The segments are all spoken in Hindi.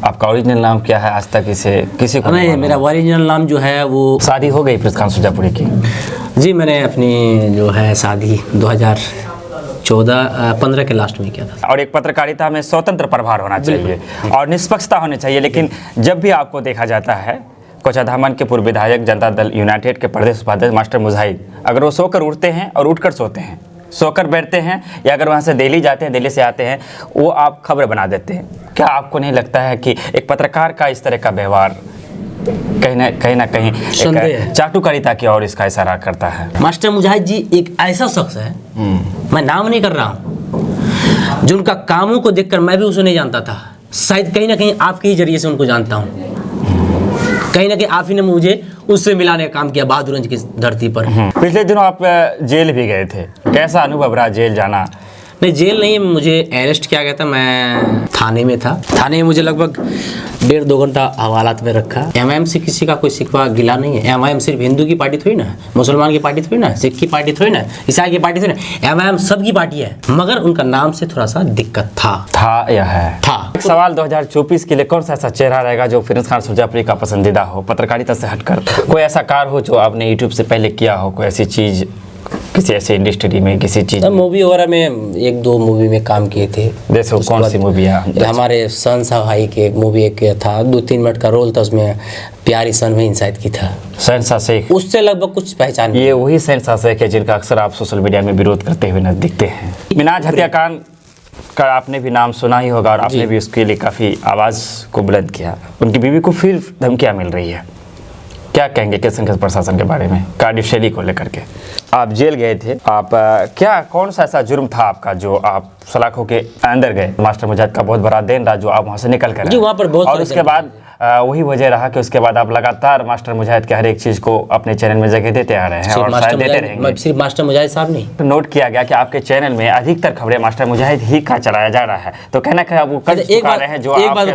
आपका ओरिजिनल नाम क्या है? आज तक इसे किसी को नहीं, मेरा ओरिजिनल नाम जो है वो। शादी हो गई प्रीत खान सुरजापुरी की? जी, मैंने अपनी जो है शादी 2014-15 के लास्ट में किया था। और एक पत्रकारिता में स्वतंत्र प्रभार होना चाहिए और निष्पक्षता होनी चाहिए, लेकिन जब भी आपको देखा जाता है कोचाधामन के पूर्व विधायक जनता दल यूनाइटेड के प्रदेश उपाध्यक्ष मास्टर मुजाहिद, अगर वो सोकर उठते हैं और उठकर सोते हैं, सोकर बैठते हैं, या अगर वहाँ से दिल्ली जाते हैं, दिल्ली से आते हैं, वो आप खबर बना देते हैं। क्या आपको नहीं लगता है कि एक पत्रकार का इस तरह का व्यवहार कहीं ना कहीं चाटुकारिता की ओर इसका इशारा करता है? मास्टर मुजाहिद जी एक ऐसा शख्स है, मैं नाम नहीं कर रहा हूँ, जो उनका कामों को देखकर मैं भी उसे नहीं जानता था। शायद कहीं ना कहीं आपके ही जरिए से उनको जानता हूँ। कहीं ना कहीं आप ही ने मुझे उससे मिलाने का काम किया बहादुरगंज की धरती पर। पिछले दिनों आप जेल भी गए थे, कैसा अनुभव रहा जेल जाना? नहीं, जेल नहीं, मुझे अरेस्ट किया गया था। मैं थाने में था। थाने में मुझे लगभग 1.5-2 घंटा हवालात में रखा। एमआईएम से किसी का कोई शिकवा गिला नहीं है। एमआईएम सिर्फ हिंदू की पार्टी थोड़ी ना, मुसलमान की पार्टी थोड़ी ना, सिख की पार्टी थोड़ी ना, ईसाई की पार्टी थोड़ी ना, एमआईएम सबकी पार्टी है। मगर उनका नाम से थोड़ा सा दिक्कत था या है। सवाल 2024 के लिए कौन सा ऐसा चेहरा रहेगा जो प्रीत खान सुरजापुरी का पसंदीदा हो, पत्रकारिता से हटकर? कोई ऐसा कार्य हो जो आपने यूट्यूब से पहले किया हो, कोई ऐसी चीज किसी ऐसी इंडस्ट्री में, किसी चीज मूवी वगैरह में 1-2 मूवी में काम किए थे। जैसे कौन सी मूवी है? हमारे शहंशाह भाई के मूवी एक था, 2-3 मिनट का रोल था उसमें, प्यारी सन में इंसाइड की था। शहंशाह शेख, उससे लगभग कुछ पहचान। ये वही शहंशाह शेख है जिनका अक्सर आप सोशल मीडिया में विरोध करते हुए न दिखते हैं। मिनाज हत्याकांड का आपने भी नाम सुना ही होगा और आपने भी उसके लिए काफ़ी आवाज़ को बुलंद किया। उनकी बीवी को फिर धमकियाँ मिल रही है, क्या कहेंगे केसंघर्ष प्रशासन के बारे में, कार्यशैली को लेकर के? आप जेल गए थे, आप क्या कौन सा ऐसा जुर्म था आपका जो आप सलाखों के अंदर गए? मास्टर मुजाहिद का बहुत बड़ा देन रहा जो आप वहाँ से निकल कर वहाँ पर बहुत, और उसके बाद वही वजह रहा कि उसके बाद आप लगातार मास्टर मुजाहिद के हर एक चीज़ को अपने चैनल में जगह देते आ रहे हैं और शायद देते रहेंगे। सिर्फ मास्टर मुजाहिद साहब नहीं, नोट किया गया कि आपके चैनल में अधिकतर खबरें मास्टर मुजाहिद ही का चलाया जा रहा है, तो कहना क्या वो कर चुका रहे हैं? जो एक बात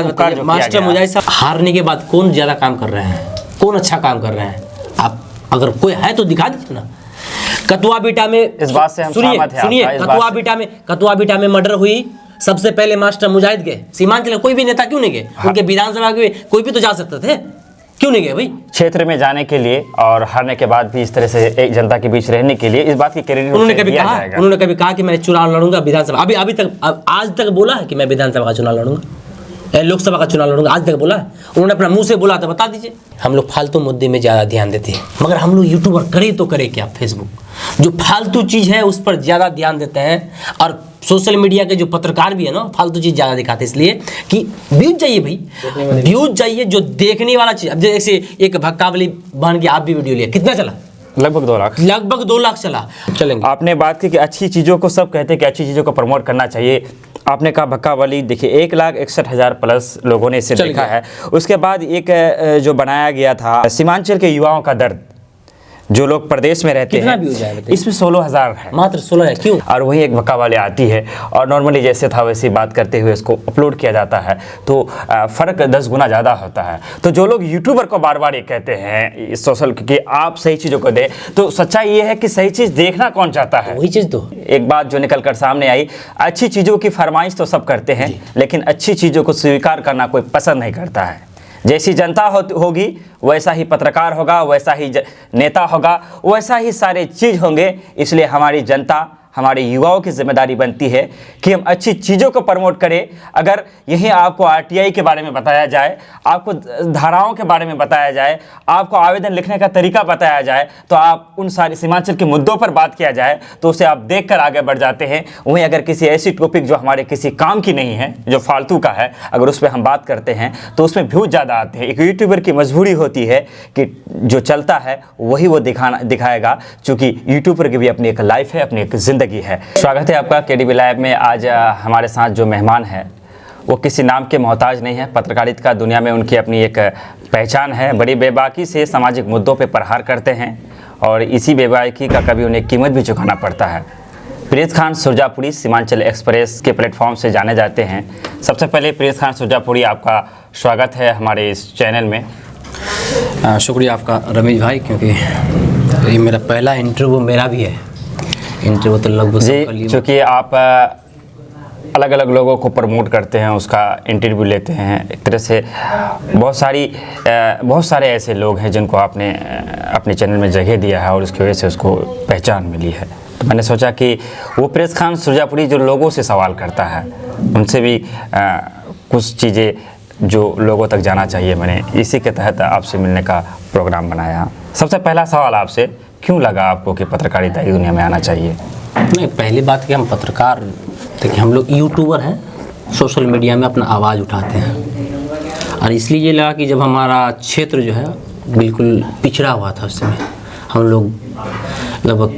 बताइए, मास्टर मुजाहिद साहब हारने के बाद कौन ज्यादा काम कर रहे हैं, कौन अच्छा काम कर रहे हैं? आप अगर कोई है तो दिखा दीजिए ना। कतुआ बीटा में, इस बात से हम सहमत हैं। सुनिए, कतुआ बीटा में मर्डर हुई, सबसे पहले मास्टर मुजाहिद गए। सीमांचल कोई भी नेता क्यों नहीं गए? उनके विधानसभा के कोई भी तो जा सकते थे, क्यों नहीं गए भाई? क्षेत्र में जाने के लिए और हारने के बाद भी इस तरह से एक जनता के बीच रहने के लिए इस बात की क्रेडिट उन्होंने कभी कहा कि मैं चुनाव लड़ूंगा विधानसभा? अभी तक आज तक बोला है कि मैं विधानसभा का चुनाव लड़ूंगा, लोकसभा का चुनाव लड़ूंगा? आज तक बोला है? उन्होंने अपना मुंह से बोला था, बता दीजिए। हम लोग फालतू मुद्दे में ज़्यादा ध्यान देते हैं, मगर हम लोग यूट्यूबर करे तो करे क्या? फेसबुक जो फालतू चीज़ है उस पर ज़्यादा ध्यान देते हैं, और सोशल मीडिया के जो पत्रकार भी है ना, फालतू चीज़ ज़्यादा दिखाते हैं, इसलिए कि व्यूज चाहिए भाई, व्यूज चाहिए, जो देखने वाला चीज़। अब जैसे एक भक्का वाली बहन की आप भी वीडियो लिया, कितना चला? लगभग 2 लाख चला। चलेंगे। आपने बात की कि अच्छी चीज़ों को, सब कहते हैं कि अच्छी चीज़ों को प्रमोट करना चाहिए। आपने कहा भक्का वाली, देखिए 1,61,000 प्लस लोगों ने इसे देखा है। उसके बाद एक जो बनाया गया था सीमांचल के युवाओं का दर्द, जो लोग प्रदेश में रहते हैं, इसमें 16,000 है, मात्र 16 है। क्यों? और वही एक भक्का वाले आती है और नॉर्मली जैसे था वैसे बात करते हुए इसको अपलोड किया जाता है, तो फ़र्क 10 गुना ज़्यादा होता है। तो जो लोग यूट्यूबर को बार बार ये कहते हैं सोशल कि आप सही चीज़ों को दें, तो सच्चाई ये है कि सही चीज़ देखना कौन चाहता है? वही चीज़। तो एक बात जो निकल कर सामने आई, अच्छी चीज़ों की फरमाइश तो सब करते हैं, लेकिन अच्छी चीज़ों को स्वीकार करना कोई पसंद नहीं करता है। जैसी जनता होगी वैसा ही पत्रकार होगा, वैसा ही नेता होगा, वैसा ही सारे चीज़ होंगे। इसलिए हमारी जनता, हमारे युवाओं की जिम्मेदारी बनती है कि हम अच्छी चीज़ों को प्रमोट करें। अगर यही आपको आरटीआई के बारे में बताया जाए, आपको धाराओं के बारे में बताया जाए, आपको आवेदन लिखने का तरीका बताया जाए, तो आप उन सारे सीमांचल के मुद्दों पर बात किया जाए तो उसे आप देखकर आगे बढ़ जाते हैं। वहीं अगर किसी ऐसी टॉपिक जो हमारे किसी काम की नहीं है, जो फालतू का है, अगर उस पर हम बात करते हैं तो उसमें व्यूज ज़्यादा आते हैं। एक यूट्यूबर की मजबूरी होती है कि जो चलता है वही वो दिखाएगा, क्योंकि यूट्यूबर की भी अपनी एक लाइफ है, अपनी एक ज़िंदगी है। स्वागत है आपका केडीबी लाइव में। आज हमारे साथ जो मेहमान है वो किसी नाम के मोहताज नहीं है। पत्रकारिता दुनिया में उनकी अपनी एक पहचान है। बड़ी बेबाकी से सामाजिक मुद्दों पर प्रहार करते हैं और इसी बेबाकी का कभी उन्हें कीमत भी चुकाना पड़ता है। प्रीत खान सुरजापुरी सीमांचल एक्सप्रेस के प्लेटफॉर्म से जाने जाते हैं। सबसे पहले प्रीत खान सुरजापुरी, आपका स्वागत है हमारे इस चैनल में। शुक्रिया आपका रमेश भाई, क्योंकि ये मेरा पहला इंटरव्यू मेरा भी है। इंटरव्यू तो लगभग जी, चूँकि आप अलग अलग लोगों को प्रमोट करते हैं, उसका इंटरव्यू लेते हैं। एक तरह से बहुत सारे ऐसे लोग हैं जिनको आपने अपने चैनल में जगह दिया है और उसकी वजह से उसको पहचान मिली है। तो मैंने सोचा कि वो प्रेस खान सुरजापुरी जो लोगों से सवाल करता है, उनसे भी कुछ चीज़ें जो लोगों तक जाना चाहिए, मैंने इसी के तहत आपसे मिलने का प्रोग्राम बनाया। सबसे पहला सवाल आपसे, क्यों लगा आपको कि पत्रकारिता की दुनिया में आना चाहिए? नहीं, पहली बात कि हम पत्रकार, देखिए हम लोग यूट्यूबर हैं, सोशल मीडिया में अपना आवाज़ उठाते हैं, और इसलिए ये लगा कि जब हमारा क्षेत्र जो है बिल्कुल पिछड़ा हुआ था उस समय, हम लोग लगभग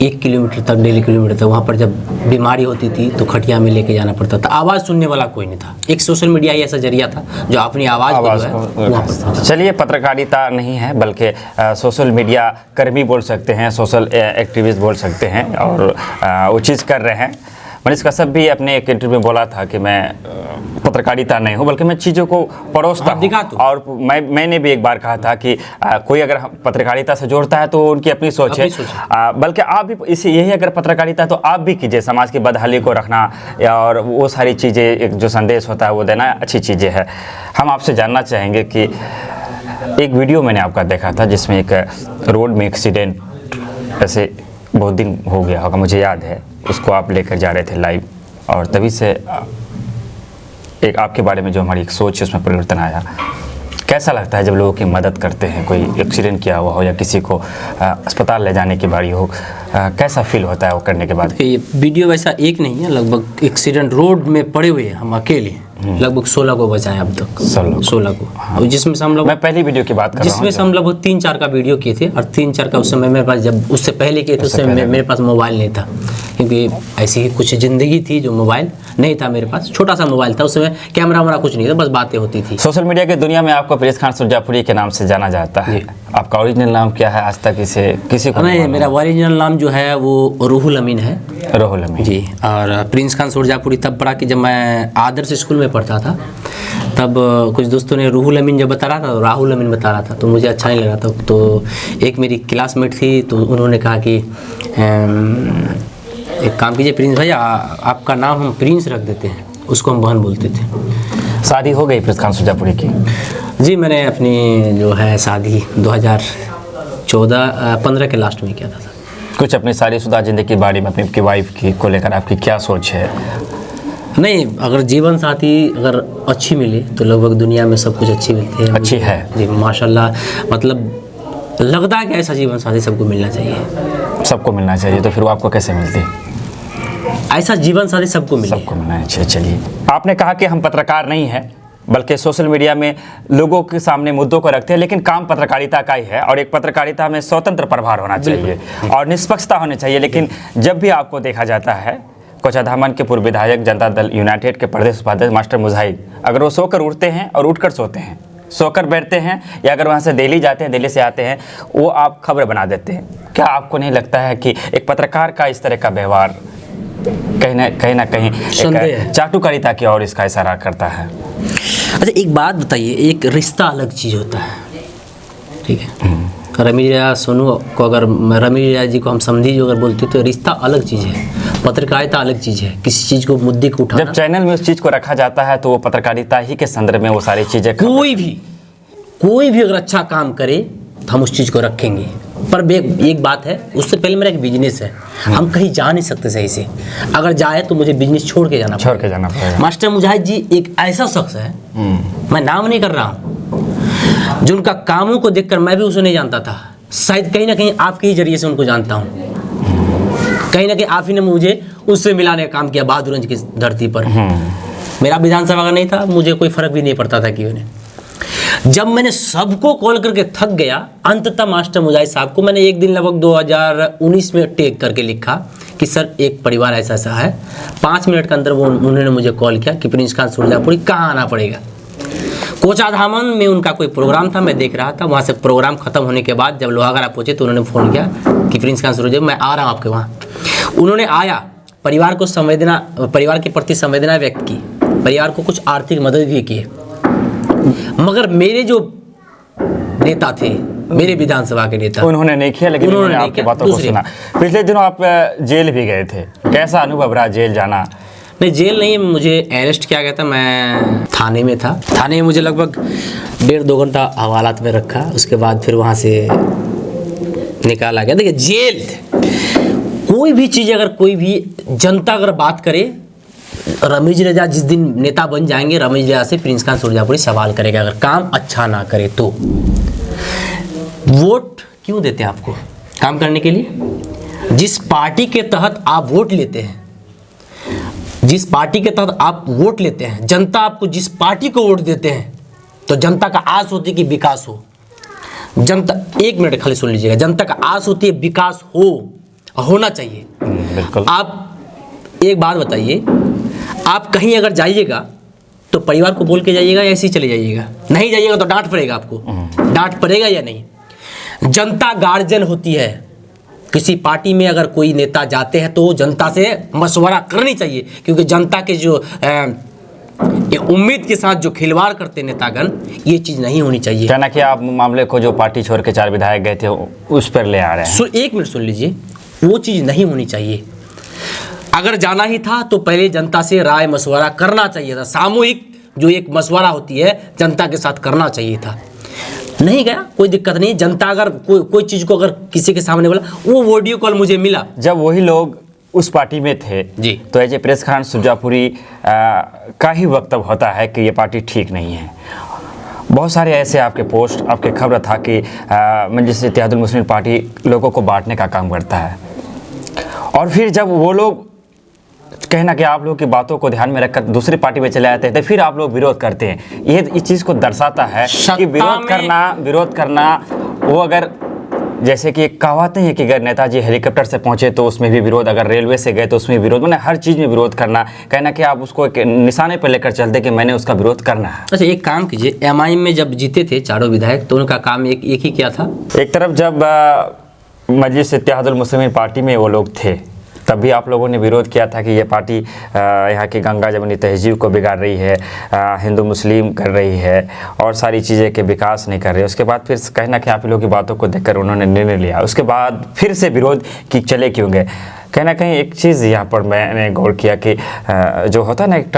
1 किलोमीटर तक, 1.5 किलोमीटर तक, वहाँ पर जब बीमारी होती थी तो खटिया में लेके जाना पड़ता था, आवाज़ सुनने वाला कोई नहीं था। एक सोशल मीडिया ही ऐसा जरिया था जो अपनी आवाज़ को जो है वहाँ पर। चलिए, पत्रकारिता नहीं है बल्कि सोशल मीडिया कर्मी बोल सकते हैं, सोशल एक्टिविस्ट बोल सकते हैं, और वो चीज़ कर रहे हैं। मनीष कश्यप भी अपने एक इंटरव्यू में बोला था कि मैं पत्रकारिता नहीं हूँ बल्कि मैं चीज़ों को परोसता हूँ। और मैंने भी एक बार कहा था कि कोई अगर पत्रकारिता से जोड़ता है तो उनकी अपनी सोच है, बल्कि आप भी यही अगर पत्रकारिता तो आप भी कीजिए। समाज की बदहाली को रखना और वो सारी चीज़ें, जो संदेश होता है वो देना अच्छी चीज़ें है। हम आपसे जानना चाहेंगे कि एक वीडियो मैंने आपका देखा था जिसमें एक रोड में एक्सीडेंट, ऐसे बहुत दिन हो गया होगा, मुझे याद है, उसको आप लेकर जा रहे थे लाइव, और तभी से एक आपके बारे में जो हमारी एक सोच है उसमें परिवर्तन आया। कैसा लगता है जब लोगों की मदद करते हैं, कोई एक्सीडेंट किया हुआ हो या किसी को अस्पताल ले जाने की बारी हो, कैसा फील होता है वो करने के बाद? ये वीडियो वैसा एक नहीं है, लगभग एक्सीडेंट रोड में पड़े हुए हैं हम अकेले, लगभग 16 को बचाएं अब तक, 16 को। और जिसमें से हम लोग, मैं पहली वीडियो की बात कर रहा हूं, जिसमें से हम लोग 3-4 का वीडियो किए थे, और 3-4 का उस समय मेरे पास, जब उससे पहले किए थे उस समय मेरे पास मोबाइल नहीं था, क्योंकि ऐसी ही कुछ ज़िंदगी थी जो मोबाइल नहीं था मेरे पास। छोटा सा मोबाइल था उस समय, कैमरा वैमरा कुछ नहीं था, बस बातें होती थी। सोशल मीडिया की दुनिया में आपको प्रेस खान सुरजापुरी के नाम से जाना जाता है। आपका ओरिजिनल नाम क्या है? आज तक इसे किसी को नहीं, मेरा ओरिजिनल नाम जो है वो रूहुल अमीन है। रूहुल अमीन जी। और प्रिंस खान सुरजापुरी तब पड़ा कि जब मैं आदर्श स्कूल में पढ़ता था, तब कुछ दोस्तों ने रूहुल अमीन जब बता रहा था, राहुल अमीन बता रहा था, तो मुझे अच्छा नहीं लगा था। तो एक मेरी क्लासमेट थी, तो उन्होंने कहा कि एक काम कीजिए प्रिंस भैया, आपका नाम हम प्रिंस रख देते हैं, उसको हम बहन बोलते थे। शादी हो गई प्रेस खान सुरजापुरी की? जी, मैंने अपनी जो है शादी 2014-15 के लास्ट में किया था। कुछ अपनी शादीशुदा जिंदगी के बारे में, अपनी वाइफ की को लेकर आपकी क्या सोच है? नहीं, अगर जीवन साथी अगर अच्छी मिले तो लगभग दुनिया में सब कुछ अच्छी मिलती है। अच्छी है जी, माशाल्लाह। मतलब लगता है कि ऐसा जीवन साथी सबको मिलना चाहिए। सबको मिलना चाहिए, तो फिर वो आपको कैसे मिलती है? ऐसा जीवन साथी सबको मिले, सबको मिलना चाहिए। चलिए, आपने कहा कि हम पत्रकार नहीं हैं बल्कि सोशल मीडिया में लोगों के सामने मुद्दों को रखते हैं, लेकिन काम पत्रकारिता का ही है, और एक पत्रकारिता में स्वतंत्र प्रभार होना चाहिए और निष्पक्षता होनी चाहिए। लेकिन जब भी आपको देखा जाता है, कोचाधामन के पूर्व विधायक, जनता दल यूनाइटेड के प्रदेश उपाध्यक्ष मास्टर मुजाहिद, अगर वो सोकर उठते हैं और उठकर सोते हैं, सोकर बैठते हैं, या अगर वहाँ से दिल्ली जाते हैं, दिल्ली से आते हैं, वो आप खबर बना देते हैं। क्या आपको नहीं लगता है कि एक पत्रकार का इस तरह का व्यवहार कहीं ना कहीं चाटुकारिता की ओर इसका इशारा करता है? अच्छा, एक बात बताइए, एक रिश्ता अलग चीज़ होता है, ठीक है? रमीजा सोनू को, अगर रमीजा जी को हम समझी जो अगर बोलते तो रिश्ता अलग चीज़ है, पत्रकारिता अलग चीज़ है। किसी चीज़ को, मुद्दे को उठाना, जब चैनल में उस चीज़ को रखा जाता है तो वो पत्रकारिता ही के संदर्भ में वो सारी चीज़ें, कोई भी अगर अच्छा काम करे तो हम उस चीज़ को रखेंगे। पर एक बात है, उससे पहले मेरा एक बिजनेस है, हम कहीं जा नहीं सकते सही से। अगर जाए तो मुझे बिजनेस छोड़ के जाना पड़ेगा। मास्टर मुजाहिद जी एक ऐसा शख्स है, मैं नाम नहीं कर रहा हूँ, जो उनका कामों को देखकर मैं भी उसे नहीं जानता था। शायद कहीं ना कहीं आपके ही जरिए से उनको जानता हूँ, कहीं ना कहीं आप ही ने मुझे उससे मिलाने का काम किया बहादुरगंज की धरती पर। मेरा विधानसभा का नहीं था, मुझे कोई फर्क भी नहीं पड़ता था कि उन्हें। जब मैंने सबको कॉल करके थक गया, अंततः मास्टर मुजाहिद साहब को मैंने एक दिन लगभग 2019 में टेक करके लिखा कि सर एक परिवार ऐसा ऐसा है। 5 मिनट के अंदर उन्होंने मुझे कॉल किया कि प्रिंस खान सुरजापुरी कहाँ आना पड़ेगा। कोचाधामन में उनका कोई प्रोग्राम था, मैं देख रहा था। वहाँ से प्रोग्राम खत्म होने के बाद जब लोहागड़ा पहुँचे तो उन्होंने फ़ोन किया कि प्रिंस खान सुरजापुरी मैं आ रहा हूँ आपके वहाँ। उन्होंने आया, परिवार के प्रति संवेदना व्यक्त की, परिवार को कुछ आर्थिक मदद भी की। मगर मेरे जो नेता थे, मेरे विधानसभा के नेता, उन्होंने नहीं किया, लेकिन उन्होंने आपकी बातों को सुना। पिछले दिनों आप जेल भी गए थे, कैसा अनुभव रहा जेल जाना? नहीं, जेल नहीं, मुझे अरेस्ट किया गया था। मैं थाने में था। थाने में मुझे लगभग 1.5-2 घंटा हवालात में रखा। उसके बाद फिर वहाँ से निकाला गया। देखिए, जेल कोई भी चीज़, अगर कोई भी जनता अगर बात करे, रमीज रजा जिस दिन नेता बन जाएंगे, रमीज रजा से प्रिंस खान सुरजापुरी सवाल करेगा अगर काम अच्छा ना करे तो। वोट क्यों देते हैं आपको? काम करने के लिए। जिस पार्टी के तहत आप वोट लेते हैं, जिस पार्टी के तहत आप वोट लेते हैं, जनता आपको जिस पार्टी को वोट देते हैं, तो जनता का आस होती है कि विकास हो। जनता, 1 मिनट खाली सुन लीजिएगा, जनता का आस होती है विकास होना चाहिए। बिल्कुल। आप एक बात बताइए, आप कहीं अगर जाइएगा तो परिवार को बोल के जाइएगा या ऐसे ही चले जाइएगा? नहीं जाइएगा तो डांट पड़ेगा आपको। डांट पड़ेगा या नहीं? जनता गार्जियन होती है। किसी पार्टी में अगर कोई नेता जाते हैं तो जनता से मशवरा करनी चाहिए, क्योंकि जनता के जो उम्मीद के साथ जो खिलवाड़ करते नेतागण, ये चीज़ नहीं होनी चाहिए। कहना कि आप मामले को जो पार्टी छोड़ के 4 विधायक गए थे उस पर ले आ रहे हैं। 1 मिनट सुन लीजिए, वो चीज़ नहीं होनी चाहिए। अगर जाना ही था तो पहले जनता से राय मशवरा करना चाहिए था। सामूहिक जो एक मशवरा होती है जनता के साथ करना चाहिए था। नहीं गया, कोई दिक्कत नहीं। जनता अगर कोई चीज़ को अगर किसी के सामने बोला, वो ऑडियो कॉल मुझे मिला। जब वही लोग उस पार्टी में थे जी, तो ऐसे प्रिंस खान सुरजापुरी का ही वक्तव्य होता है कि ये पार्टी ठीक नहीं है। बहुत सारे ऐसे आपके पोस्ट, आपके खबर था कि मजलिस इत्तेहादुल मुस्लिमीन पार्टी लोगों को बांटने का काम करता है। और फिर जब वो लोग कहना कि आप लोग की बातों को ध्यान में रखकर दूसरी पार्टी में चले जाते हैं तो फिर आप लोग विरोध करते हैं। ये इस चीज़ को दर्शाता है कि विरोध करना वो, अगर जैसे कि कहावत नहीं है कि अगर नेताजी हेलीकॉप्टर से पहुंचे तो उसमें भी विरोध, अगर रेलवे से गए तो उसमें विरोध, मैंने हर चीज़ में विरोध करना। कहना कि आप उसको एक निशाने पर लेकर चलते कि मैंने उसका विरोध करना है। अच्छा, एक काम कीजिए, एमआईएम में जब जीते थे चारों विधायक तो उनका काम एक ही क्या था? एक तरफ जब मजलिस इत्तेहादुल मुस्लिमीन पार्टी में वो लोग थे तब भी आप लोगों ने विरोध किया था कि ये पार्टी यहाँ की गंगा जमुनी तहजीब को बिगाड़ रही है, हिंदू मुस्लिम कर रही है और सारी चीज़ें के विकास नहीं कर रही है। उसके बाद फिर कहना कि आप लोगों की बातों को देखकर उन्होंने निर्णय लिया। उसके बाद फिर से विरोध कि चले क्यों गए। कहीं कहीं एक चीज़ यहाँ पर मैंने गौर किया कि जो होता है ना, एक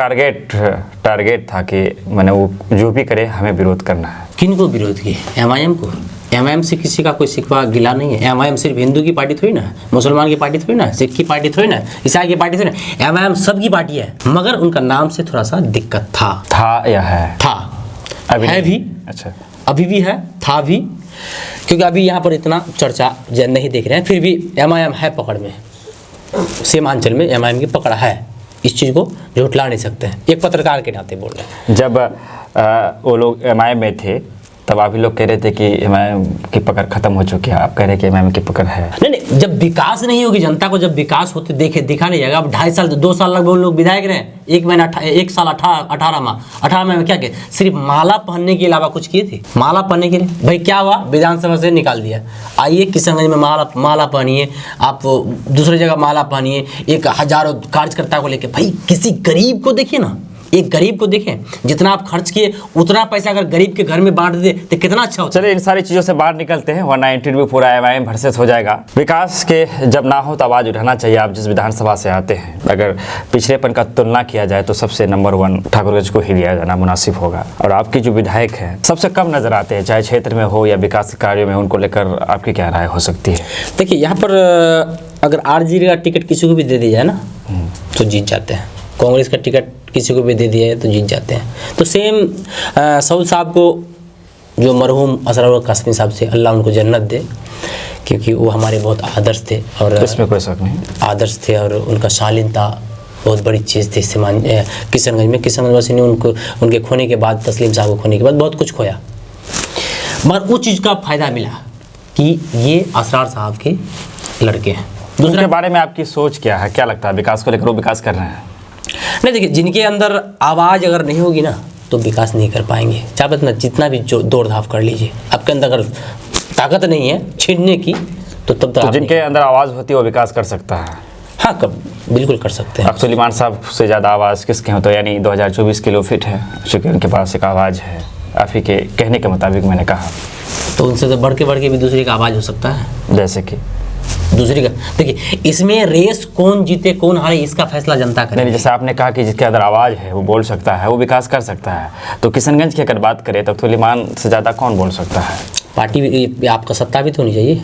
टारगेट था कि मैंने वो जो भी करे हमें विरोध करना है। किन को विरोध किए? एमआईएम को। एमआईएम से किसी का कोई शिकवा गिला नहीं है। एमआईएम सिर्फ हिंदू की पार्टी थोड़ी ना, मुसलमान की पार्टी थोड़ी ना, सिख की पार्टी थोड़ी ना, ईसाई की पार्टी थोड़ी ना। एमआईएम सबकी पार्टी है, मगर उनका नाम से थोड़ा सा दिक्कत था या है? था, अभी है भी। अच्छा, अभी भी है, था भी, क्योंकि अभी यहाँ पर इतना चर्चा नहीं देख रहे हैं, फिर भी एमआईएम है पकड़ में। सीमांचल में एमआईएम की पकड़ है, इस चीज़ को झुठला नहीं सकते हैं। एक पत्रकार के नाते बोल रहे हैं। जब वो लोग एमआईएम में थे तब आप ही लोग कह रहे थे कि एमआईएम की पकड़ खत्म हो चुकी है, आप कह रहे हैं कि एमआईएम की पकड़ है। नहीं, जब विकास नहीं होगी, जनता को जब विकास होते दिखा नहीं जाएगा। अब 2.5 साल 2 साल लगभग उन लोग विधायक रहे, 1 साल 18 माह 18 माह में क्या किए? सिर्फ माला पहनने के अलावा कुछ किए थे? माला पहनने के लिए भाई क्या हुआ? विधानसभा से निकाल दिया। आइए किशनगंज में माला पहनिए, आप दूसरी जगह माला पहनिए, एक हजारों कार्यकर्ता को लेके। भाई किसी गरीब को देखिए ना, एक गरीब को देखें, जितना आप खर्च किए उतना पैसा अगर गरीब के घर में बांट दे तो कितना अच्छा होता। चलिए इन सारी चीज़ों से बाहर निकलते हैं, वरना इंटरव्यू पूरा एमआईएम वर्सेस हो जाएगा। विकास के जब ना हो तो आवाज़ उठाना चाहिए। आप जिस विधानसभा से आते हैं, अगर पिछड़ेपन का तुलना किया जाए तो सबसे नंबर 1 ठाकुरगंज को ही दिया जाना मुनासिब होगा। और आपकी जो विधायक हैं सबसे कम नज़र आते हैं, चाहे क्षेत्र में हो या विकास कार्यों में, उनको लेकर आपकी क्या राय हो सकती है? देखिए, यहाँ पर अगर आरजेडी का टिकट किसी को भी दे दिया जाए ना तो जीत जाते हैं। कांग्रेस का टिकट किसी को भी दे दिया है तो जीत जाते हैं। तो सेम सऊद साहब को, जो मरहूम असरार कासमी साहब से अल्लाह उनको जन्नत दे, क्योंकि वो हमारे बहुत आदर्श थे और इसमें कोई शक नहीं, आदर्श थे और उनका शालीनता बहुत बड़ी चीज़ थी। किशनगंज में किशनगंज वासी ने उनके खोने के बाद, तस्लीम साहब को खोने के बाद बहुत कुछ खोया, मगर उस चीज़ का फ़ायदा मिला कि ये असरार साहब के लड़के हैं। दूसरे बारे में आपकी सोच क्या है? क्या लगता है विकास को लेकर वो विकास कर रहे हैं? नहीं, देखिए, जिनके अंदर आवाज़ अगर नहीं होगी ना तो विकास नहीं कर पाएंगे। चाहे इतना जितना भी जो दौड़ धाप कर लीजिए, आपके अंदर अगर ताकत नहीं है छीनने की तो तब तक जिनके अंदर आवाज़ होती है वो विकास कर सकता है। हाँ, कब बिल्कुल कर सकते हैं। अब सुलेमान साहब से ज़्यादा आवाज़ किसके हो? तो यानी 2024 के लोग फिट है, चूँकि उनके पास एक आवाज़ है। आप ही के कहने के मुताबिक मैंने कहा, तो उनसे तो बढ़ के भी दूसरे का आवाज़ हो सकता है। जैसे कि दूसरी का देखिए, इसमें रेस कौन जीते कौन हारे इसका फैसला जनता नहीं, करेगी। जैसे आपने कहा कि जिसके अंदर आवाज़ है वो बोल सकता है, वो विकास कर सकता है, तो किशनगंज की अगर बात करें तो सुलेमान से ज़्यादा कौन बोल सकता है? पार्टी भी आपका सत्ता भी तो होनी चाहिए,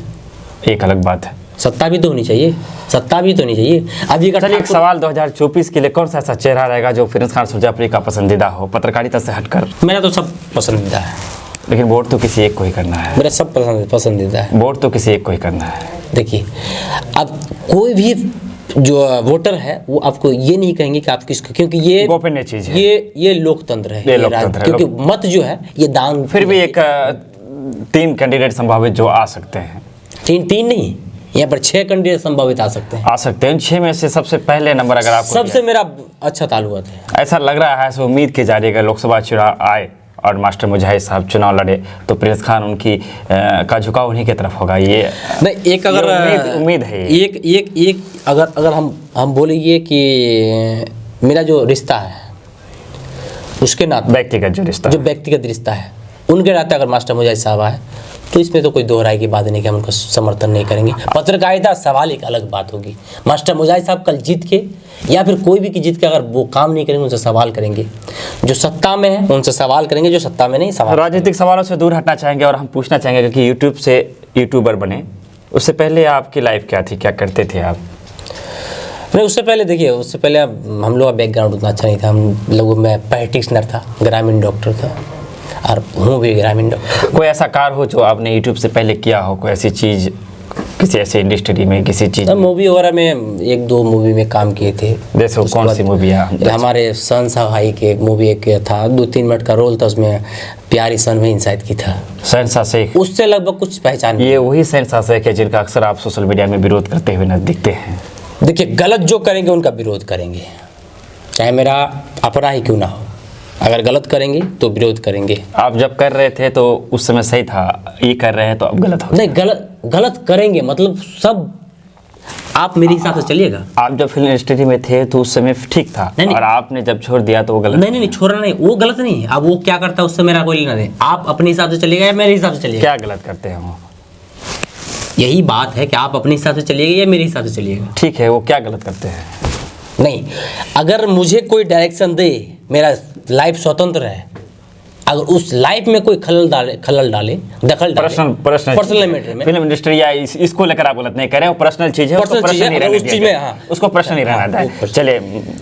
एक अलग बात है। सत्ता भी तो होनी चाहिए, सत्ता भी तो होनी चाहिए। अब ये चलिए, एक सवाल 2024 के लिए कौन सा ऐसा चेहरा रहेगा जो फिरोज खान सुरजापुरी का पसंदीदा हो, पत्रकारिता से हटकर? मेरा तो सब पसंदीदा है, लेकिन वोट तो किसी एक को ही करना है। मेरा सब पसंदीदा है। वोट तो किसी एक को ही करना है। देखिए, अब कोई भी जो वोटर है वो आपको ये नहीं कहेंगे कि आप किसको, क्योंकि ये गोपनीय चीज है, ये लोकतंत्र है, ये लोकतंत्र है, क्योंकि मत जो है ये दान। फिर भी एक 3 कैंडिडेट संभावित जो आ सकते हैं। तीन नहीं, यहाँ पर 6 कैंडिडेट संभावित आ सकते हैं। 6 में से सबसे पहले नंबर अगर आपको सबसे मेरा अच्छा ताल्लुकात है। ऐसा लग रहा है, ऐसा उम्मीद की जा रही है कि लोकसभा चुनाव आए और मास्टर मुजाहिद साहब चुनाव लड़े तो फिरोज खान उनकी का झुकाव उन्हीं की तरफ होगा। ये नहीं, एक अगर उम्मीद है, एक अगर हम बोलेंगे कि मेरा जो रिश्ता है उसके नाते, व्यक्तिगत जो रिश्ता है उनके नाते अगर मास्टर मुजाहिद साहब आए तो इसमें तो कोई दोहराई की बात नहीं कि हम उनका समर्थन नहीं करेंगे। पत्रकारिता सवाल एक अलग बात होगी। मास्टर मुजाहिद साहब कल जीत के या फिर कोई भी की जीत के अगर वो काम नहीं करेंगे, उनसे सवाल करेंगे। जो सत्ता में है उनसे सवाल करेंगे, जो सत्ता में नहीं सवाल। राजनीतिक सवालों से दूर हटना चाहेंगे और हम पूछना चाहेंगे कि यूट्यूब से यूट्यूबर बने, उससे पहले आपकी लाइफ क्या थी, क्या करते थे आप? नहीं, उससे पहले देखिए, उससे पहले हम लोग का बैकग्राउंड उतना अच्छा नहीं था। हम लोगों में प्रैक्टिशनर था, ग्रामीण डॉक्टर था और हूँ भी ग्रामीण डॉक्टर। कोई ऐसा कार्य हो जो आपने यूट्यूब से पहले किया हो, कोई ऐसी चीज़ किसी ऐसे इंडस्ट्री में, किसी चीज़ मूवी वगैरह में 1-2 मूवी में काम किए थे। जैसे कौन सी मूवी है? हमारे शहंशाह भाई के एक मूवी एक था, 2-3 मिनट का रोल था उसमें, प्यारी सनवीन शायद की था। शहंशाह शेख, उससे लगभग कुछ पहचान। ये वही शहंशाह शेख है जिनका अक्सर आप सोशल मीडिया में विरोध करते हुए न दिखते हैं। देखिए, गलत जो करेंगे उनका विरोध करेंगे, चाहे मेरा अपना ही क्यों ना हो। अगर गलत करेंगे तो विरोध करेंगे। आप जब कर रहे थे तो उस समय सही था, ये कर रहे हैं तो अब गलत हो। नहीं, गलत करेंगे मतलब सब, आप मेरे हिसाब से चलिएगा। आप जब फिल्म इंडस्ट्री में थे तो उस समय ठीक था, नहीं, और आपने जब छोड़ दिया तो वो गलत। नहीं, छोड़ना नहीं, वो गलत नहीं है। अब वो क्या करता है उससे मेरा कोई लेना नहीं। आप अपने हिसाब से चलिएगा या मेरे हिसाब से चलिएगा? क्या गलत करते हैं वो? यही बात है कि आप अपने हिसाब से चलिएगा या मेरे हिसाब से चलिएगा। ठीक है, वो क्या गलत करते हैं? नहीं, अगर मुझे कोई डायरेक्शन दे, मेरा लाइफ स्वतंत्र है, अगर उस लाइफ में कोई खलल डाले, दखल डाले, पर्सनल मैटर में, फिल्म इंडस्ट्री या इसको लेकर आप गलत नहीं कर रहे हो, पर्सनल चीज है, पर्सनल चीज है, उस चीज में हाँ, उसको पर्सनल ही रहना है। चलिए,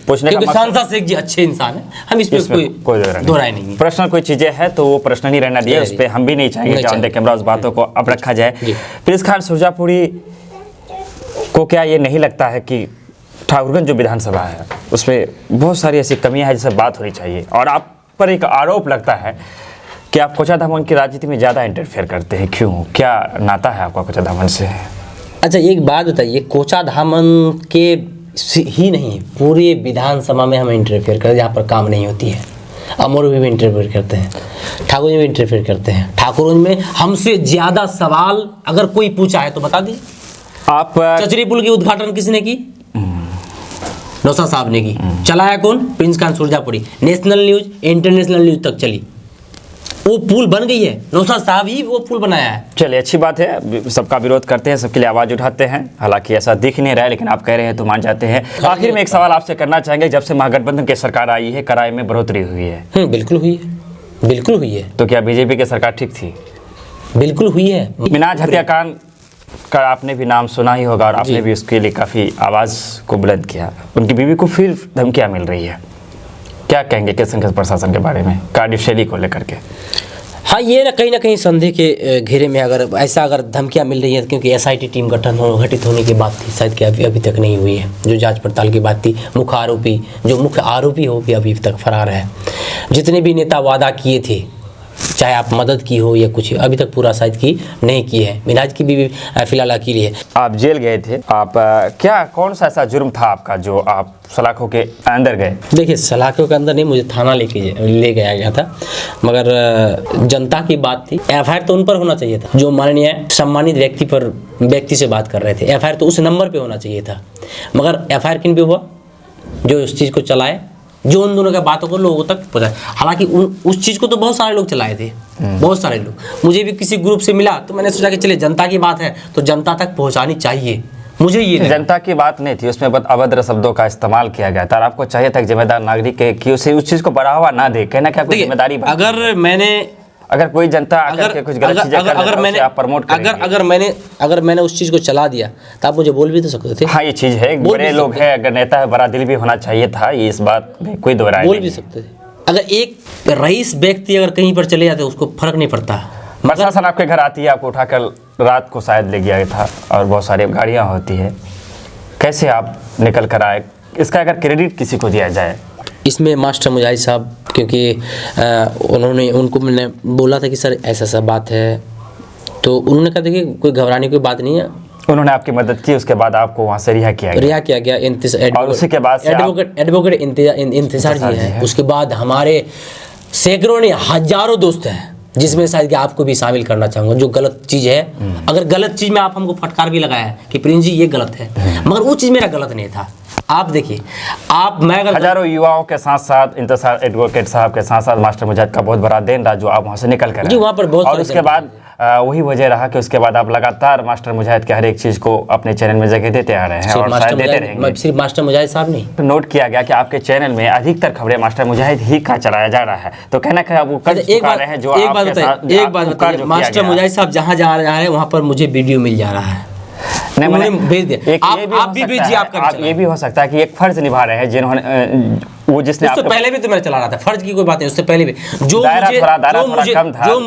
पूछने का शहंशाह शेख जी अच्छे इंसान है, हम इस पे कोई दोहराई नहीं है। पर्सनल कोई चीजें है तो वो पर्सनल ही रहना दिया, उस पर हम भी नहीं चाहेंगे कि ऑन द कैमरा उस बातों को अब रखा जाए। फिरोज खान सुरजापुरी को क्या ये नहीं लगता है कि ठाकुरगंज जो विधानसभा है उसमें बहुत सारी ऐसी कमियां हैं जिससे बात होनी चाहिए, और आप पर एक आरोप लगता है कि आप कोचाधामन की राजनीति में ज़्यादा इंटरफेयर करते हैं, क्यों? क्या नाता है आपका कोचाधामन से? अच्छा, एक बात बताइए, कोचाधामन के ही नहीं पूरे विधानसभा में हम इंटरफेयर करते हैं, जहाँ पर काम नहीं होती है। अमर भी इंटरफेयर करते हैं, ठाकुर भी इंटरफेयर करते हैं। ठाकुर में हमसे ज़्यादा सवाल अगर कोई पूछा है तो बता दीजिए। आप चचरी पुल की उद्घाटन किसने की? नौशाद साहब ने की। चलाया कौन? Prince Khan Surjapuri. National news, international news तक चली। वो पुल बन गई है, नौशाद साहब ही वो पुल बनाया है। चलिए, अच्छी बात है, सबका विरोध करते हैं, सबके लिए आवाज़ उठाते हैं। हालांकि ऐसा दिख नहीं रहा है, लेकिन आप कह रहे हैं तो मान जाते हैं। आखिर में एक सवाल आपसे करना चाहेंगे, जब से महागठबंधन की सरकार आई है किराए में बढ़ोतरी हुई है? बिल्कुल हुई है, बिल्कुल हुई है। तो क्या बीजेपी की सरकार ठीक थी? बिल्कुल हुई है। मिनाज हत्याकांड का आपने भी नाम सुना ही होगा, और आपने भी उसके लिए काफ़ी आवाज़ को बुलंद किया। उनकी बीवी को फिर धमकियाँ मिल रही है, क्या कहेंगे किशनगंज प्रशासन के बारे में, कार्यशैली को लेकर के? हाँ, ये ना कहीं संदेह के घेरे में अगर धमकियाँ मिल रही है, क्योंकि SIT टीम गठित होने की बात थी, शायद कि अभी तक नहीं हुई है। जो जांच पड़ताल की बात थी, मुख्य आरोपी हो भी अभी तक फरार है। जितने भी नेता वादा किए थे, चाहे आप मदद की हो या कुछ, अभी तक पूरा शायद की नहीं की है। मिनाज की भी फिलहाल अकेली है। आप जेल गए थे, आप क्या कौन सा ऐसा जुर्म था आपका जो आप सलाखों के अंदर गए? देखिए, सलाखों के अंदर नहीं, मुझे थाना ले गया था, मगर जनता की बात थी। FIR तो उन पर होना चाहिए था, जो माननीय सम्मानित व्यक्ति से बात कर रहे थे। FIR तो उस नंबर पे होना चाहिए था, मगर FIR किन पे हुआ? जो उस चीज़ को चलाए, जो उन दोनों की बातों को लोगों तक पहुँचाए। हालांकि उस चीज़ को तो बहुत सारे लोग चलाए थे, बहुत सारे लोग। मुझे भी किसी ग्रुप से मिला तो मैंने सोचा कि चले, जनता की बात है तो जनता तक पहुँचानी चाहिए। मुझे ये लगा। जनता की बात नहीं थी, उसमें बहुत अभद्र शब्दों का इस्तेमाल किया गया था और आपको चाहिए था कि जिम्मेदार नागरिक के कि उसे उस चीज को बढ़ावा ना दे, कहना क्या कोई जिम्मेदारी बनती है। अगर कोई जनता आकर के कुछ गलत चीजें कर रहा है, आप प्रमोट करेंगे। अगर मैंने उस चीज को चला दिया तो आप मुझे बोल भी तो सकते थे। हाँ, ये चीज है, बड़े लोग हैं, अगर नेता है बड़ा दिल भी होना चाहिए था, ये इस बात में कोई दो राय बोल भी सकते थे। अगर एक रईस व्यक्ति अगर कहीं पर चले जाते उसको फर्क नहीं पड़ता। प्रशासन आपके घर आती है, आपको उठाकर रात को शायद ले गया था और बहुत सारी गाड़ियाँ होती है, कैसे आप निकल कर आए? इसका अगर क्रेडिट किसी को दिया जाए। इसमें मास्टर मुजाहिद साहब, क्योंकि उनको मैंने बोला था कि सर ऐसा सब बात है, तो उन्होंने कहा देखिए कोई घबराने की बात नहीं है। उन्होंने आपकी मदद की, उसके बाद आपको वहाँ से रिहा किया गया। और उसी के बाद एडवोकेट इंतजार जी है। उसके बाद हमारे सैकड़ों ने हजारों दोस्त हैं, जिसमें शायद कि आपको भी शामिल करना चाहूँगा। जो गलत चीज़ है, अगर गलत चीज़ में आप हमको फटकार भी लगाया है कि प्रिंस जी ये गलत है, मगर वो चीज़ मेरा गलत नहीं था। आप देखिए, मैं अगर हजारों युवाओं के साथ साथ इंतजार एडवोकेट साहब के साथ साथ मास्टर मुजाहिद का बहुत बड़ा देन रहा जो आप वहाँ से निकल कर वहाँ पर बहुत, और उसके बाद वही वजह रहा कि उसके बाद आप लगातार मास्टर मुजाहिद के हर एक चीज़ को अपने चैनल में जगह देते आ रहे हैं और शायद देते रहेंगे। सिर्फ मास्टर मुजाहिद साहब नहीं, नोट किया गया कि आपके चैनल में अधिकतर खबरें मास्टर मुजाहिद ही का चलाया जा रहा है, तो कहना क्या वो कर चुका रहे हैं? जो एक बात बताइए, मास्टर मुजाहिद साहब जहाँ जा रहे हैं वहाँ पर मुझे वीडियो मिल जा रहा है, नहीं भेज दे। आप भी भेजिए। आप ये भी हो सकता है कि एक फर्ज निभा रहे हैं जिन्होंने वो जिसने उससे पहले भी तो मैं चला रहा था, फर्ज की कोई बात नहीं, उससे पहले भी जो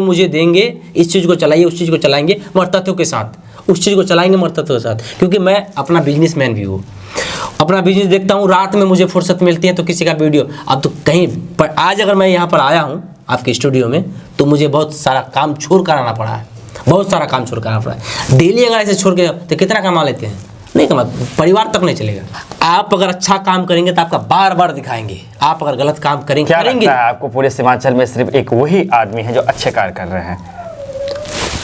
मुझे देंगे इस चीज को चलाइए, उस चीज को चलाएंगे मगर तथ्यों के साथ, उस चीज को चलाएंगे मगर तथ्यों के साथ, क्योंकि मैं अपना बिजनेसमैन भी हूँ, अपना बिजनेस देखता हूँ। रात में मुझे फुर्सत मिलती है तो किसी का वीडियो, अब तो कहीं पर आज अगर मैं यहाँ पर आया हूँ आपके स्टूडियो में तो मुझे बहुत सारा काम छोड़ कर आना पड़ा है, बहुत सारा काम छोड़ कर आना पड़ा है। डेली अगर ऐसे छोड़ के तो कितना कमा लेते हैं? नहीं कमा, परिवार तक नहीं चलेगा। आप अगर अच्छा काम करेंगे तो आपका बार बार दिखाएंगे, आप अगर गलत काम करेंगे क्या लगता है आपको पूरे सीमांचल में सिर्फ एक वही आदमी है जो अच्छे कार्य कर रहे हैं?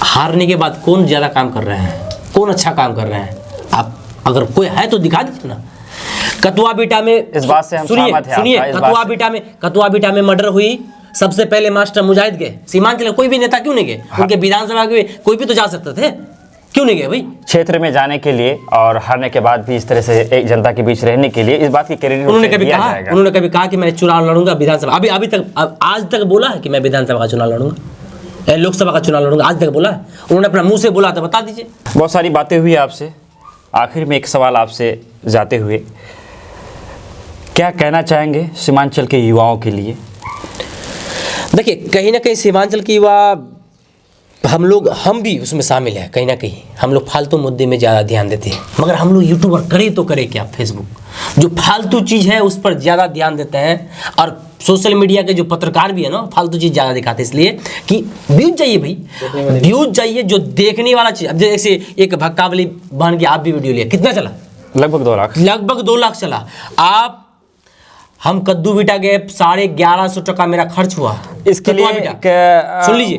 हारने के बाद कौन ज्यादा काम कर रहे हैं, कौन अच्छा काम कर रहे हैं? आप अगर कोई है तो दिखा दीजिए ना। कतुआ बीटा में इस बात से हम सहमत हैं। सुनिए, कतुआ बीटा में मर्डर हुई, सबसे पहले मास्टर मुजाहिद गए। सीमांचल कोई भी नेता क्यों नहीं गए? उनके विधानसभा के कोई भी तो जा सकते थे, क्यों नहीं गए भाई? क्षेत्र में जाने के लिए और हारने के बाद भी इस तरह से एक जनता के बीच रहने के लिए इस बात की क्रेडिट उन्होंने कभी कहा कि मैं चुनाव लड़ूंगा विधानसभा। अभी तक आज तक बोला है कि मैं विधानसभा का चुनाव लड़ूंगा, लोकसभा का चुनाव लड़ूंगा? आज तक बोला है? उन्होंने अपना मुंह से बोला था, बता दीजिए। बहुत सारी बातें हुई आपसे, आखिर में एक सवाल आपसे जाते हुए क्या कहना चाहेंगे सीमांचल के युवाओं के लिए? देखिए, कहीं ना कहीं सीमांचल के युवा, हम भी उसमें शामिल हैं। कहीं ना कहीं हम लोग फालतू मुद्दे में ज़्यादा ध्यान देते हैं, मगर हम लोग यूट्यूबर करें तो करें क्या? फेसबुक जो फालतू चीज़ है उस पर ज़्यादा ध्यान देते हैं, और सोशल मीडिया के जो पत्रकार भी है ना फालतू चीज़ ज़्यादा दिखाते हैं, इसलिए कि व्यूज चाहिए भाई, व्यूज चाहिए। जो देखने वाला चीज़, अब जैसे एक भक्कावली बन के आप भी वीडियो लिया, कितना चला? लगभग 2 लाख चला। हम कद्दू बीटा गए, 1150 टका मेरा खर्च हुआ इसके लिए। सुन लीजिए,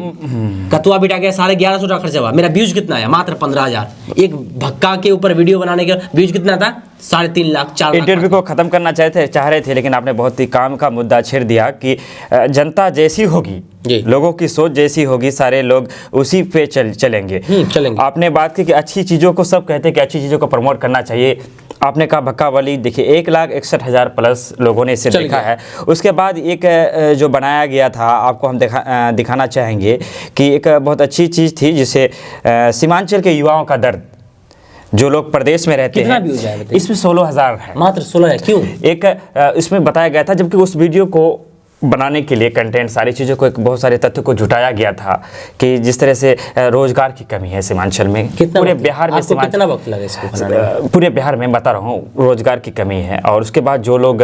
कतुआ बीटा गया 1150 टका खर्च हुआ, मेरा व्यूज कितना आया? मात्र 15,000। एक भक्का के ऊपर वीडियो बनाने का व्यूज कितना था? 3.5 लाख 4 लाख। इंटरव्यू को खत्म करना चाह रहे थे, लेकिन आपने बहुत ही काम का मुद्दा छेड़ दिया कि जनता जैसी होगी, लोगों की सोच जैसी होगी, सारे लोग उसी पे चलेंगे। आपने बात की कि अच्छी चीज़ों को, सब कहते हैं कि अच्छी चीज़ों को प्रमोट करना चाहिए। आपने कहा भक्कावली, देखिए 1,61,000 प्लस लोगों ने इसे देखा है। उसके बाद एक जो बनाया गया था, आपको हम दिखाना चाहेंगे कि एक बहुत अच्छी चीज़ थी जिसे सीमांचल के युवाओं का दर्द, जो लोग प्रदेश में रहते हैं, इसमें 16,000 है, मात्र 16 है। क्यों? एक इसमें बताया गया था, जबकि उस वीडियो को बनाने के लिए कंटेंट, सारी चीज़ों को, बहुत सारे तथ्यों को जुटाया गया था कि जिस तरह से रोजगार की कमी है सीमांचल में, पूरे बिहार में। आपको कितना वक्त लगा इसको बनाने में? पूरे बिहार में बता रहा हूँ, रोजगार की कमी है। और उसके बाद जो लोग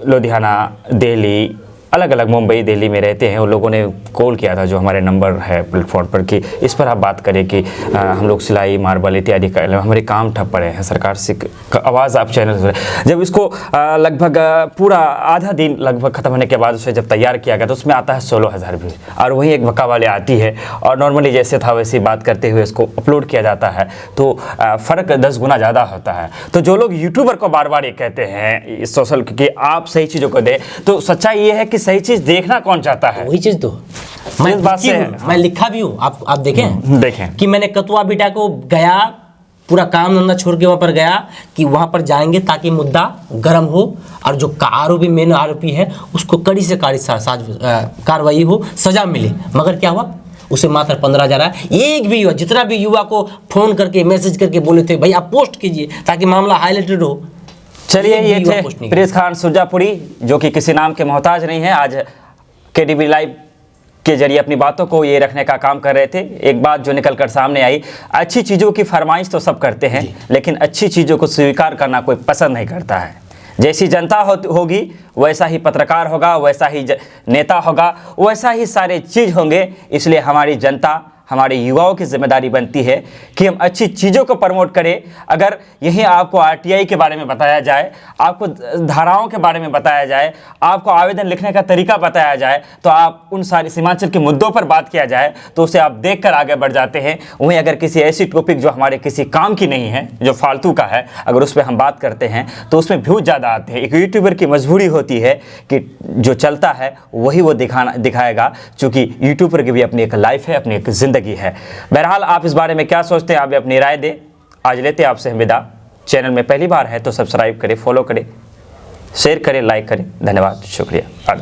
लुधियाना, दिल्ली, अलग अलग मुंबई, दिल्ली में रहते हैं, उन लोगों ने कॉल किया था, जो हमारे नंबर है प्लेटफॉर्म पर, कि इस पर आप बात करें कि हम लोग सिलाई, मार्बल इत्यादि कर, हमारे काम ठप पड़े हैं, सरकार से आवाज़ आप चैनल से। जब इसको लगभग पूरा आधा दिन लगभग ख़त्म होने के बाद उसे जब तैयार किया गया तो उसमें आता है 16,000 व्यूज़, और वहीं एक भक्का वाले आती है और नॉर्मली जैसे था वैसे बात करते हुए इसको अपलोड किया जाता है, तो फ़र्क 10 गुना ज़्यादा होता है। तो जो लोग यूट्यूबर को बार बार ये कहते हैं सोशल कि आप सही चीज़ों को दें, तो सच्चाई ये है कि सही चीज़ देखना कौन चाहता है? वही चीज़ तो मैं लिखा भी हूँ। आप देखें देखें कि मैंने कतुआ बीटा को गया, पूरा काम धंधा छोड़ के वहाँ पर गया कि वहाँ पर जाएंगे ताकि मुद्दा गर्म हो और जो आरोपी मेन आरोपी है उसको कड़ी से कड़ी कार्रवाई हो, सजा मिले। मगर क्या हुआ, उसे मात्र 15,000 आया। एक भी युवा, जितना भी युवा को फोन करके मैसेज करके बोले थे भाई आप पोस्ट कीजिए ताकि मामला हाईलाइटेड हो। चलिए, ये थे प्रेस खान सुरजापुरी, जो कि किसी नाम के मोहताज नहीं है। आज KDB लाइव के जरिए अपनी बातों को ये रखने का काम कर रहे थे। एक बात जो निकल कर सामने आई, अच्छी चीज़ों की फरमाइश तो सब करते हैं, लेकिन अच्छी चीज़ों को स्वीकार करना कोई पसंद नहीं करता है। जैसी जनता होगी वैसा ही पत्रकार होगा, वैसा ही नेता होगा, वैसा ही सारे चीज़ होंगे। इसलिए हमारी जनता, हमारे युवाओं की जिम्मेदारी बनती है कि हम अच्छी चीज़ों को प्रमोट करें। अगर यहीं आपको RTI के बारे में बताया जाए, आपको धाराओं के बारे में बताया जाए, आपको आवेदन लिखने का तरीका बताया जाए, तो आप उन सारी सीमांचल के मुद्दों पर बात किया जाए तो उसे आप देखकर आगे बढ़ जाते हैं। वहीं अगर किसी ऐसी टॉपिक जो हमारे किसी काम की नहीं है, जो फालतू का है, अगर उस पर हम बात करते हैं तो उसमें व्यूज ज़्यादा आते हैं। एक यूट्यूबर की मजबूरी होती है कि जो चलता है वही वो दिखाएगा, चूँकि यूट्यूबर की भी अपनी एक लाइफ है, अपनी एक ज़िंदगी है। बहरहाल आप इस बारे में क्या सोचते हैं, आप भी अपनी राय दें। आज लेते हैं आपसे विदा। चैनल में पहली बार है तो सब्सक्राइब करें, फॉलो करें, शेयर करें, लाइक करें। धन्यवाद, शुक्रिया।